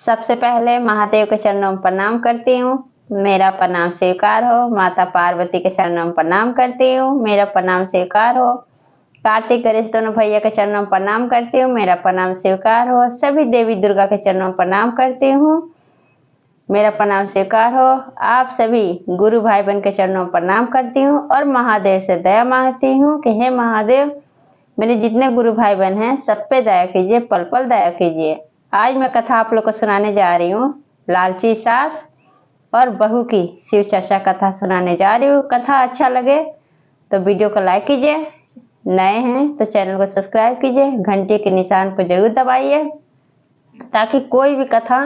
सबसे पहले महादेव के चरणों में प्रणाम करती हूँ, मेरा प्रणाम स्वीकार हो। माता पार्वती के चरणों में प्रणाम करती हूँ, मेरा प्रणाम स्वीकार हो। कार्तिक गणेश दोनों भैया के चरणों में प्रणाम करती हूँ, मेरा प्रणाम स्वीकार हो। सभी देवी दुर्गा के चरणों में प्रणाम करती हूँ, मेरा प्रणाम स्वीकार हो। आप सभी गुरु भाई बहन के चरणों में प्रणाम करती हूँ और महादेव से दया मांगती हूँ कि हे महादेव, मेरे जितने गुरु भाई बहन हैं सब पे दया कीजिए, पल पल दया कीजिए। आज मैं कथा आप लोग को सुनाने जा रही हूँ, लालची सास और बहू की शिव चर्चा कथा सुनाने जा रही हूँ। कथा अच्छा लगे तो वीडियो को लाइक कीजिए, नए हैं तो चैनल को सब्सक्राइब कीजिए, घंटे के निशान को जरूर दबाइए ताकि कोई भी कथा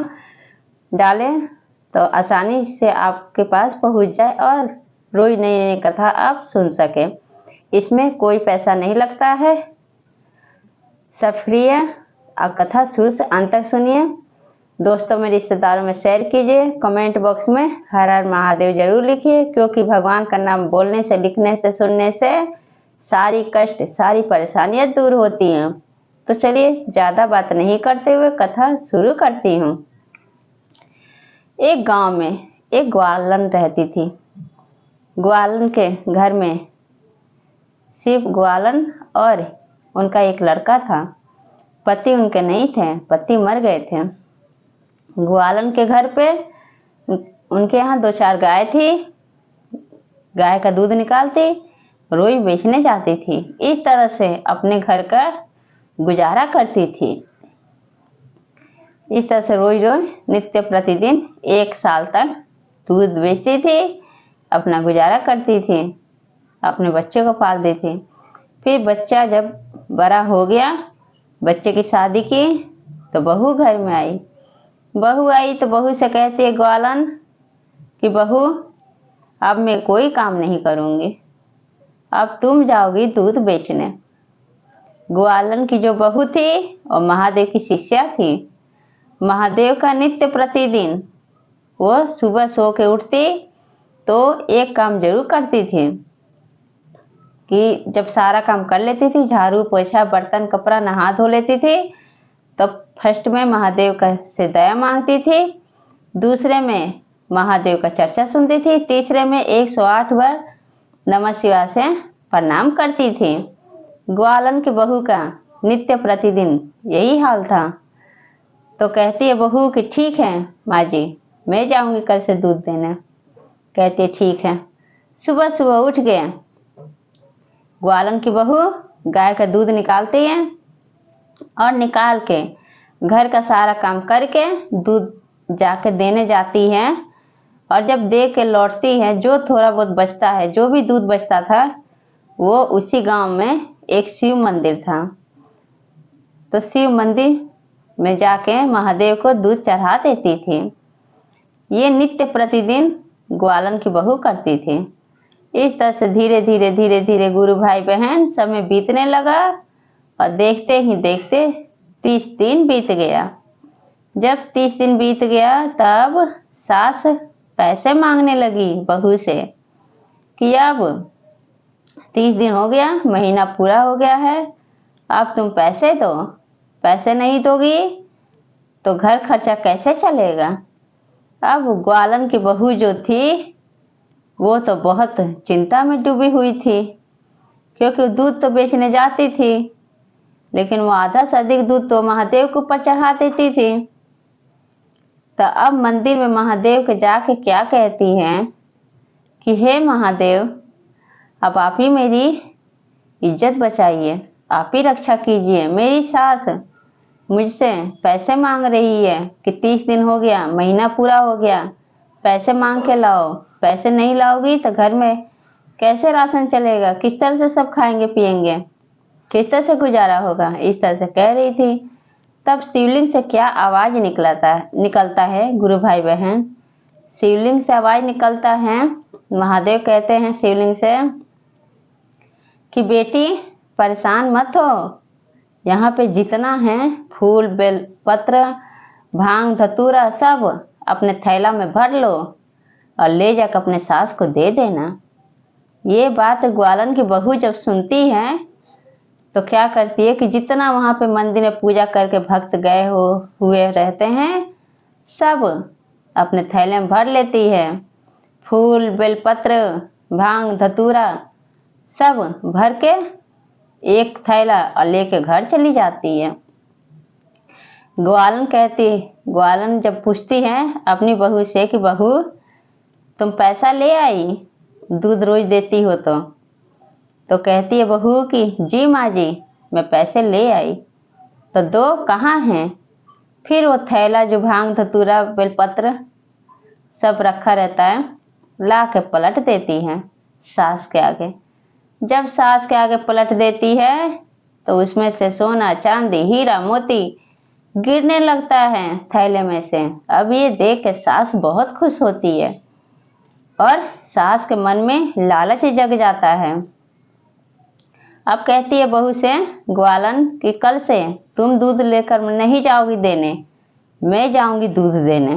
डालें तो आसानी से आपके पास पहुंच जाए और रोज नई नई कथा आप सुन सकें। इसमें कोई पैसा नहीं लगता है, सब फ्री है। आप कथा शुरू से अंत तक सुनिए, दोस्तों में रिश्तेदारों में शेयर कीजिए, कमेंट बॉक्स में हर हर महादेव जरूर लिखिए, क्योंकि भगवान का नाम बोलने से, लिखने से, सुनने से सारी कष्ट, सारी परेशानियां दूर होती हैं। तो चलिए ज़्यादा बात नहीं करते हुए कथा शुरू करती हूँ। एक गांव में एक ग्वालन रहती थी। ग्वालन के घर में सिर्फ ग्वालन और उनका एक लड़का था। पति उनके नहीं थे, पति मर गए थे। ग्वालन के घर पे उनके यहाँ 2-4 गाय थी। गाय का दूध निकालती, रोज बेचने जाती थी। इस तरह से अपने घर का गुजारा करती थी। इस तरह से रोज रोज नित्य प्रतिदिन 1 साल तक दूध बेचती थी, अपना गुजारा करती थी, अपने बच्चे को पालती थी। फिर बच्चा जब बड़ा हो गया, बच्चे की शादी की तो बहू घर में आई। बहू आई तो बहू से कहती है ग्वालन कि बहू, अब मैं कोई काम नहीं करूँगी, अब तुम जाओगी दूध बेचने। ग्वालन की जो बहू थी और महादेव की शिष्या थी। महादेव का नित्य प्रतिदिन वो सुबह सो के उठती तो एक काम जरूर करती थी कि जब सारा काम कर लेती थी, झाड़ू पोछा बर्तन कपड़ा नहा धो लेती थी, तो फर्स्ट में महादेव का से दया मांगती थी, दूसरे में महादेव का चर्चा सुनती थी, तीसरे में 108 बार नमः शिवाय से प्रणाम करती थी। ग्वालन की बहू का नित्य प्रतिदिन यही हाल था। तो कहती है बहू कि ठीक है माँ जी, मैं जाऊंगी कल से दूध देने। कहती है ठीक है। सुबह सुबह उठ गए, ग्वालन की बहू गाय का दूध निकालती है और निकाल के घर का सारा काम करके दूध जाके देने जाती है। और जब दे के लौटती है, जो थोड़ा बहुत बचता है, जो भी दूध बचता था, वो उसी गांव में एक शिव मंदिर था। तो शिव मंदिर में जाके महादेव को दूध चढ़ा देती थी। ये नित्य प्रतिदिन ग्वालन की बहू करती थी। इस तरह से धीरे धीरे धीरे धीरे गुरु भाई बहन समय बीतने लगा और देखते ही देखते 30 दिन बीत गया। जब 30 दिन बीत गया तब सास पैसे मांगने लगी बहू से कि अब 30 दिन हो गया, महीना पूरा हो गया है, अब तुम पैसे दो। पैसे नहीं दोगी तो घर खर्चा कैसे चलेगा। अब ग्वालन की बहू जो थी वो तो बहुत चिंता में डूबी हुई थी, क्योंकि दूध तो बेचने जाती थी, लेकिन वो आधा से अधिक दूध तो महादेव के ऊपर चढ़ा देती थी। तो अब मंदिर में महादेव के जाके क्या कहती हैं कि हे महादेव, अब आप ही मेरी इज्जत बचाइए, आप ही रक्षा कीजिए। मेरी सास मुझसे पैसे मांग रही है कि 30 दिन हो गया, महीना पूरा हो गया, पैसे मांग के लाओ। पैसे नहीं लाओगी तो घर में कैसे राशन चलेगा, किस तरह से सब खाएंगे पिएंगे, किस तरह से गुजारा होगा। इस तरह से कह रही थी। तब शिवलिंग से क्या आवाज निकलता है गुरु भाई बहन। शिवलिंग से आवाज निकलता है, महादेव कहते हैं शिवलिंग से कि बेटी परेशान मत हो, यहाँ पे जितना है फूल बेल पत्र भांग धतूरा सब अपने थैला में भर लो और ले जाकर अपने सास को दे देना। ये बात ग्वालन की बहू जब सुनती है तो क्या करती है कि जितना वहाँ पे मंदिर में पूजा करके भक्त गए हुए रहते हैं, सब अपने थैले में भर लेती है। फूल, बेलपत्र, भांग, धतूरा सब भर के एक थैला और लेके घर चली जाती है। ग्वालन जब पूछती है अपनी बहू से कि बहू तुम पैसा ले आई, दूध रोज देती हो तो कहती है बहू कि जी माँ जी मैं पैसे ले आई। तो दो कहाँ हैं? फिर वो थैला जो भांग, धतूरा, बेलपत्र सब रखा रहता है ला के पलट देती है सास के आगे। जब सास के आगे पलट देती है तो उसमें से सोना, चांदी, हीरा, मोती गिरने लगता है थैले में से। अब ये देख के सास बहुत खुश होती है और सास के मन में लालच जग जाता है। अब कहती है बहू से ग्वालन कि कल से तुम दूध लेकर नहीं जाओगी देने, मैं जाऊंगी दूध देने।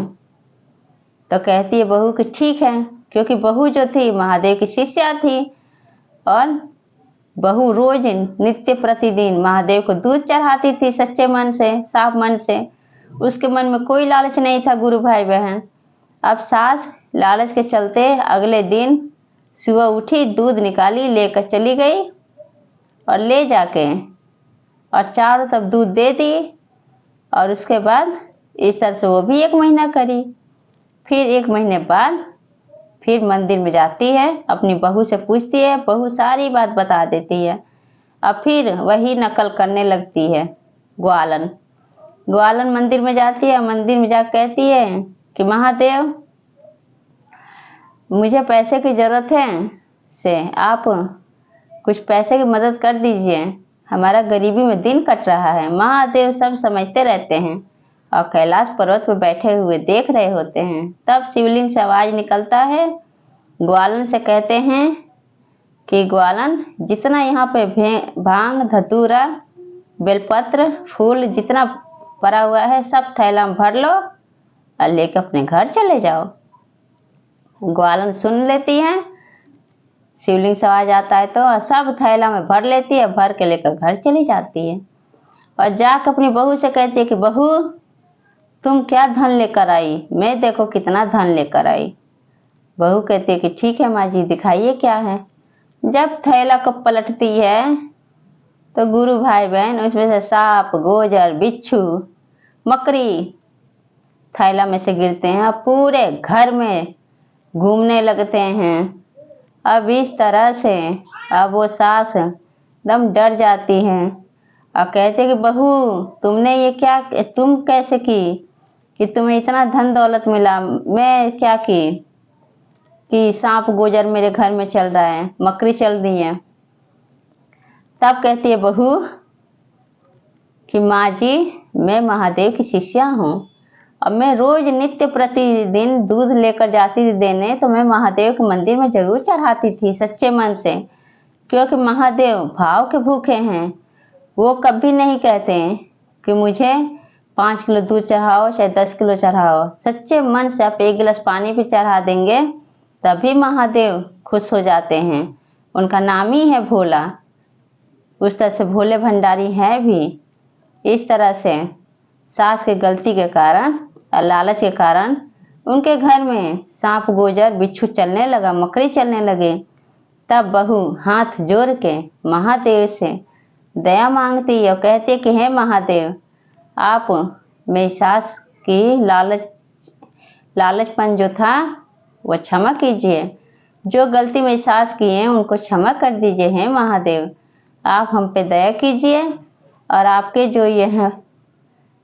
तो कहती है बहू कि ठीक है, क्योंकि बहू जो थी महादेव की शिष्या थी और बहू रोज नित्य प्रतिदिन महादेव को दूध चढ़ाती थी सच्चे मन से, साफ मन से। उसके मन में कोई लालच नहीं था गुरु भाई बहन। अब सास लालच के चलते अगले दिन सुबह उठी, दूध निकाली, लेकर चली गई और ले जाके और चारों तरफ दूध दे दी। और उसके बाद इस तरह से वो भी 1 महीना करी। फिर 1 महीने बाद फिर मंदिर में जाती है, अपनी बहू से पूछती है, बहू सारी बात बता देती है। अब फिर वही नकल करने लगती है ग्वालन मंदिर में जाती है। मंदिर में जा कहती है कि महादेव मुझे पैसे की जरूरत है से आप कुछ पैसे की मदद कर दीजिए, हमारा गरीबी में दिन कट रहा है। महादेव सब समझते रहते हैं और कैलाश पर्वत पर बैठे हुए देख रहे होते हैं। तब शिवलिंग से आवाज निकलता है। ग्वालन से कहते हैं कि ग्वालन जितना यहाँ पे भांग, धतूरा, बेलपत्र, फूल जितना पड़ा हुआ है सब थैला में भर लो और लेकर अपने घर चले जाओ। ग्वालन सुन लेती है, शिवलिंग से आवाज आता है तो सब थैला में भर लेती है, भर के लेकर घर चली जाती है। और जाकर अपनी बहू से कहती है कि बहू तुम क्या धन लेकर आई, मैं देखो कितना धन लेकर आई। बहू कहती है कि ठीक है माँ जी दिखाइए क्या है। जब थैला को पलटती है तो गुरु भाई बहन उसमें से सांप, गोजर, बिच्छू, मकड़ी थैला में से गिरते हैं और पूरे घर में घूमने लगते हैं। अब इस तरह से अब वो सास एकदम डर जाती है और कहते कि बहू तुमने ये क्या, तुम कैसे की कि तुम्हें इतना धन दौलत मिला, मैं क्या की कि सांप गोजर मेरे घर में चल रहा है, मकड़ी चल रही है। तब कहती है बहू कि माँ जी मैं महादेव की शिष्या हूँ और मैं रोज नित्य प्रतिदिन दूध लेकर जाती थी देने, तो मैं महादेव के मंदिर में जरूर चढ़ाती थी सच्चे मन से, क्योंकि महादेव भाव के भूखे हैं। वो कभी नहीं कहते कि मुझे 5 किलो दूध चढ़ाओ चाहे 10 किलो चढ़ाओ। सच्चे मन से आप 1 गिलास पानी भी चढ़ा देंगे तभी महादेव खुश हो जाते हैं। उनका नाम ही है भोला। उस तरह से भोले भंडारी हैं भी। इस तरह से सास की गलती के कारण और लालच के कारण उनके घर में सांप, गोजर, बिच्छू चलने लगा, मकड़ी चलने लगे। तब बहू हाथ जोड़ के महादेव से दया मांगती और कहती कि हे महादेव आप मेरी सास की लालचपन जो था वो क्षमा कीजिए, जो गलती मेरी सास की है उनको क्षमा कर दीजिए। हे महादेव आप हम पे दया कीजिए और आपके जो ये हैं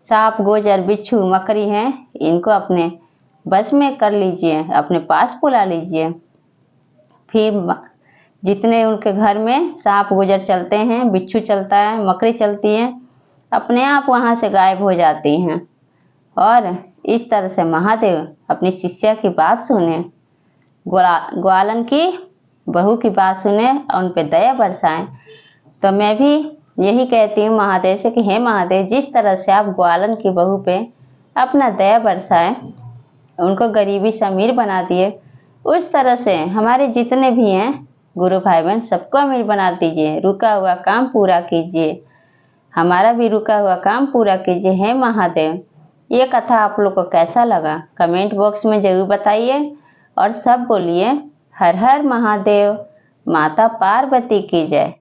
सांप, गोजर, बिच्छू, मकड़ी हैं इनको अपने बस में कर लीजिए, अपने पास बुला लीजिए। फिर जितने उनके घर में सांप गोजर चलते हैं, बिच्छू चलता है, मकड़ी चलती है, अपने आप वहाँ से गायब हो जाती हैं। और इस तरह से महादेव अपनी शिष्या की बात सुने, ग्वालन की बहू की बात सुने और उन पर दया बरसाएं। तो मैं भी यही कहती हूँ महादेव से कि हे महादेव जिस तरह से आप ग्वालन की बहू पे अपना दया बरसाए, उनको गरीबी से अमीर बना दिए, उस तरह से हमारे जितने भी हैं गुरु भाई बहन सबको अमीर बना दीजिए। रुका हुआ काम पूरा कीजिए, हमारा भी रुका हुआ काम पूरा कीजिए हे महादेव। ये कथा आप लोग को कैसा लगा कमेंट बॉक्स में जरूर बताइए और सब बोलिए हर हर महादेव, माता पार्वती की जय।